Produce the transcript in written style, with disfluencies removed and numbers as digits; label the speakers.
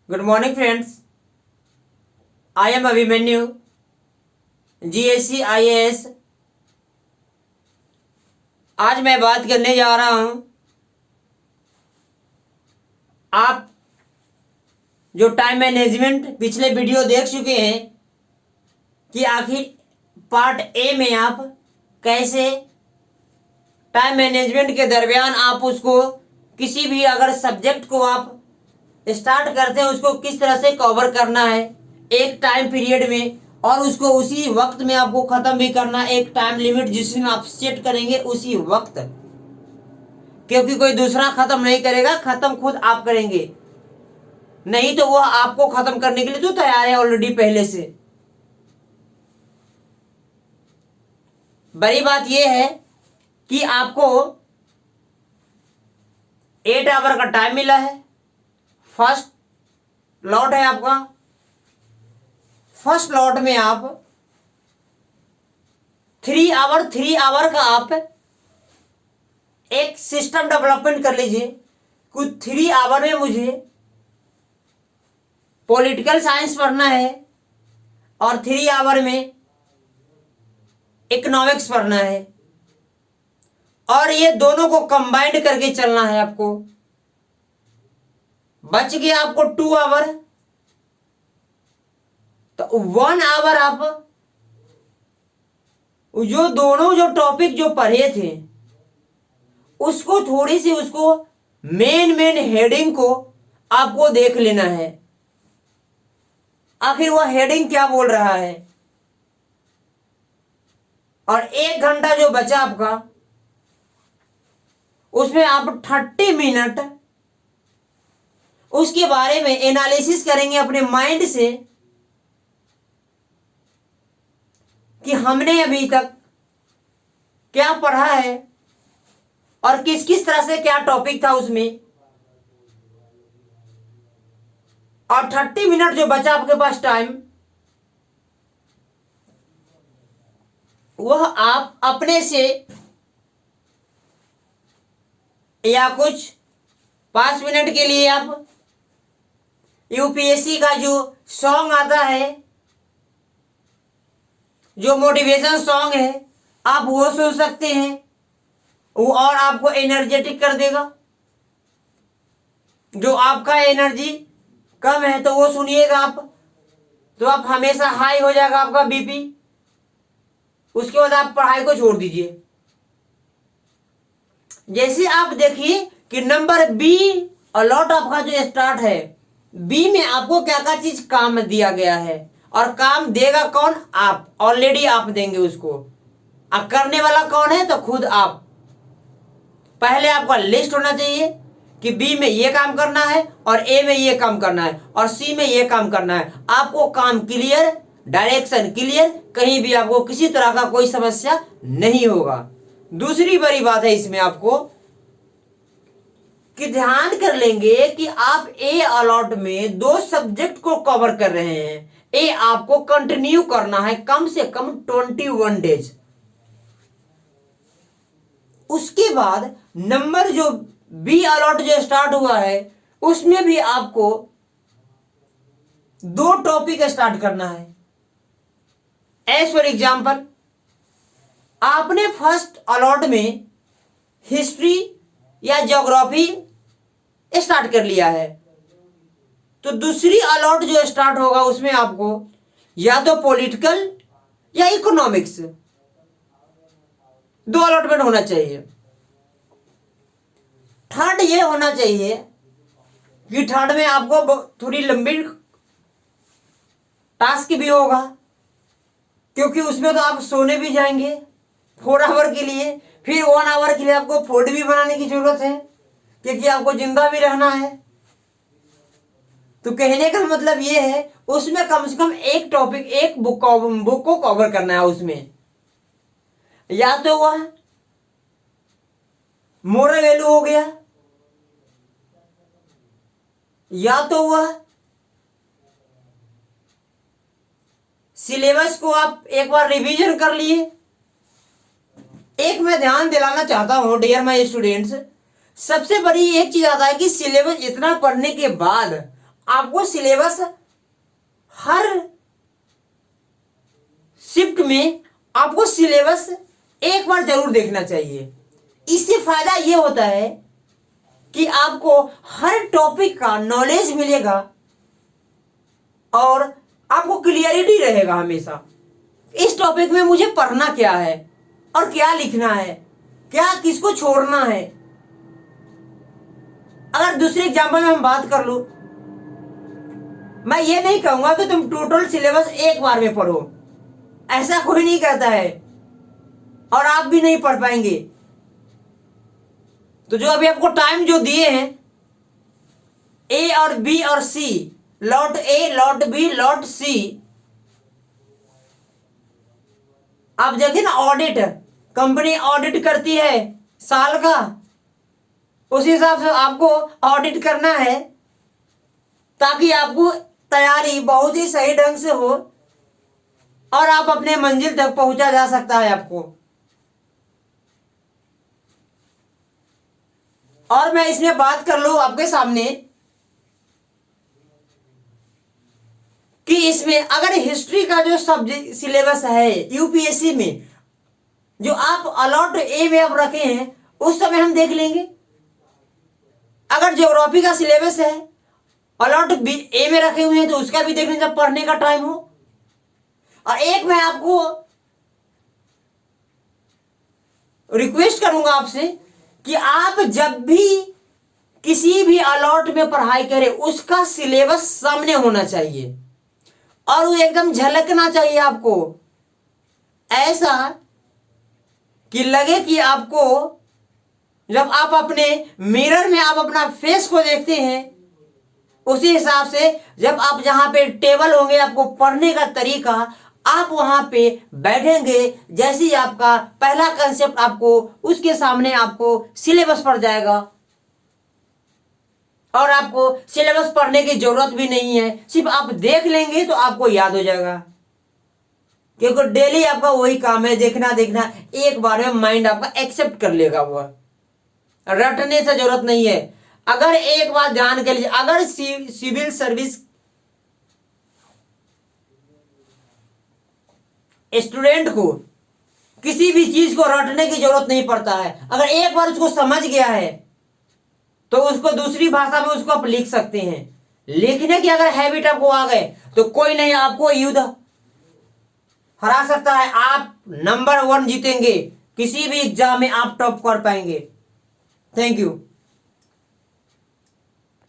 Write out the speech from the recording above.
Speaker 1: Good morning friends. I am Abhimanyu, GSC IAS। आज मैं बात करने जा रहा हूं, आप जो टाइम मैनेजमेंट पिछले वीडियो देख चुके हैं कि आखिर पार्ट ए में आप कैसे टाइम मैनेजमेंट के दरमियान आप उसको किसी भी अगर सब्जेक्ट को आप स्टार्ट करते हैं उसको किस तरह से कवर करना है एक टाइम पीरियड में, और उसको उसी वक्त में आपको खत्म भी करना है। एक टाइम लिमिट जिसमें आप सेट करेंगे उसी वक्त, क्योंकि कोई दूसरा खत्म नहीं करेगा, खत्म खुद आप करेंगे। नहीं तो वह आपको खत्म करने के लिए तो तैयार है ऑलरेडी पहले से। बड़ी बात यह है कि आपको 8 आवर का टाइम मिला है। फर्स्ट लॉट है आपका। फर्स्ट लॉट में आप 3 आवर का आप एक सिस्टम डेवलपमेंट कर लीजिए। कुछ 3 आवर में मुझे पॉलिटिकल साइंस पढ़ना है और 3 आवर में इकोनॉमिक्स पढ़ना है, और ये दोनों को कंबाइंड करके चलना है आपको। बच गया आपको 2 आवर, तो 1 आवर आप जो दोनों जो टॉपिक जो पढ़े थे उसको थोड़ी सी उसको मेन हेडिंग को आपको देख लेना है। आखिर वह हेडिंग क्या बोल रहा है, और 1 घंटा जो बचा आपका उसमें आप 30 मिनट उसके बारे में एनालिसिस करेंगे अपने माइंड से कि हमने अभी तक क्या पढ़ा है और किस किस तरह से क्या टॉपिक था उसमें। और 30 मिनट जो बचा आपके पास टाइम, वह आप अपने से या कुछ 5 मिनट के लिए आप UPSC का जो सॉन्ग आता है, जो मोटिवेशन सॉन्ग है, आप वो सुन सकते हैं। वो और आपको एनर्जेटिक कर देगा। जो आपका एनर्जी कम है तो वो सुनिएगा आप, तो आप हमेशा हाई हो जाएगा आपका BP। उसके बाद आप पढ़ाई को छोड़ दीजिए। जैसे आप देखिए कि नंबर बी अलॉट आपका जो स्टार्ट है, बी में आपको क्या क्या चीज काम दिया गया है, और काम देगा कौन? आप। ऑलरेडी आप देंगे उसको। अब करने वाला कौन है? तो खुद आप। पहले आपका लिस्ट होना चाहिए कि बी में ये काम करना है, और ए में ये काम करना है, और सी में ये काम करना है। आपको काम क्लियर, डायरेक्शन क्लियर, कहीं भी आपको किसी तरह का कोई समस्या नहीं होगा। दूसरी बड़ी बात है इसमें आपको कि ध्यान कर लेंगे कि आप ए अलॉट में 2 सब्जेक्ट को कवर कर रहे हैं। ए आपको कंटिन्यू करना है कम से कम 21 डेज। उसके बाद नंबर जो बी अलॉट जो स्टार्ट हुआ है उसमें भी आपको 2 टॉपिक स्टार्ट करना है। एज फॉर एग्जाम्पल, आपने फर्स्ट अलॉट में हिस्ट्री या ज्योग्राफी स्टार्ट कर लिया है, तो दूसरी अलॉट जो स्टार्ट होगा उसमें आपको या तो पॉलिटिकल या इकोनॉमिक्स, 2 अलॉटमेंट होना चाहिए। थर्ड ये होना चाहिए कि थर्ड में आपको थोड़ी लंबी टास्क भी होगा, क्योंकि उसमें तो आप सोने भी जाएंगे 4 आवर के लिए, फिर 1 आवर के लिए आपको फूड भी बनाने की जरूरत है, क्योंकि आपको जिंदा भी रहना है। तो कहने का मतलब ये है उसमें कम से कम एक टॉपिक, एक बुक को कवर करना है उसमें। या तो वह मोरल वैल्यू हो गया, या तो वह सिलेबस को आप एक बार रिवीजन कर लिए। एक मैं ध्यान दिलाना चाहता हूं डियर माय स्टूडेंट्स, सबसे बड़ी एक चीज आता है कि सिलेबस इतना पढ़ने के बाद आपको सिलेबस हर शिफ्ट में आपको सिलेबस एक बार जरूर देखना चाहिए। इससे फायदा ये होता है कि आपको हर टॉपिक का नॉलेज मिलेगा और आपको क्लियरिटी रहेगा हमेशा इस टॉपिक में मुझे पढ़ना क्या है और क्या लिखना है, क्या किसको छोड़ना है। अगर दूसरे एग्जाम्पल में हम बात कर लो, मैं ये नहीं कहूंगा कि तुम टोटल सिलेबस एक बार में पढ़ो, ऐसा कोई नहीं कहता है और आप भी नहीं पढ़ पाएंगे। तो जो अभी आपको टाइम जो दिए हैं ए और बी और C, lot A lot B lot C, आप देखिए ना, ऑडिट कंपनी ऑडिट करती है साल का, उस हिसाब से आपको ऑडिट करना है ताकि आपको तैयारी बहुत ही सही ढंग से हो और आप अपने मंजिल तक पहुंचा जा सकता है आपको। और मैं इसमें बात कर लूं आपके सामने कि इसमें अगर हिस्ट्री का जो सब्जेक्ट सिलेबस है यूपीएससी में जो आप अलॉट ए में आप रखे हैं उस समय हम देख लेंगे। अगर ज्योग्राफी का सिलेबस है अलॉट बी ए में रखे हुए हैं तो उसका भी देख लेंगे जब पढ़ने का टाइम हो। और एक मैं आपको रिक्वेस्ट करूंगा आपसे कि आप जब भी किसी भी अलॉट में पढ़ाई करें उसका सिलेबस सामने होना चाहिए और वो एकदम झलकना चाहिए आपको, ऐसा कि लगे कि आपको जब आप अपने मिरर में आप अपना फेस को देखते हैं उसी हिसाब से जब आप जहां पे टेबल होंगे आपको पढ़ने का तरीका आप वहां पे बैठेंगे, जैसे ही आपका पहला कंसेप्ट आपको उसके सामने आपको सिलेबस पढ़ जाएगा और आपको सिलेबस पढ़ने की जरूरत भी नहीं है, सिर्फ आप देख लेंगे तो आपको याद हो जाएगा। क्योंकि डेली आपका वही काम है, देखना देखना, एक बार में माइंड आपका एक्सेप्ट कर लेगा, वो रटने से जरूरत नहीं है। अगर एक बात ध्यान कर लीजिए, अगर सिविल सर्विस स्टूडेंट को किसी भी चीज को रटने की जरूरत नहीं पड़ता है, अगर एक बार उसको समझ गया है तो उसको दूसरी भाषा में उसको आप लिख सकते हैं। लिखने की अगर हैबिट आपको आ गए तो कोई नहीं आपको युद्ध हरा सकता है, आप नंबर 1 जीतेंगे, किसी भी एग्जाम में आप टॉप कर पाएंगे। Thank you.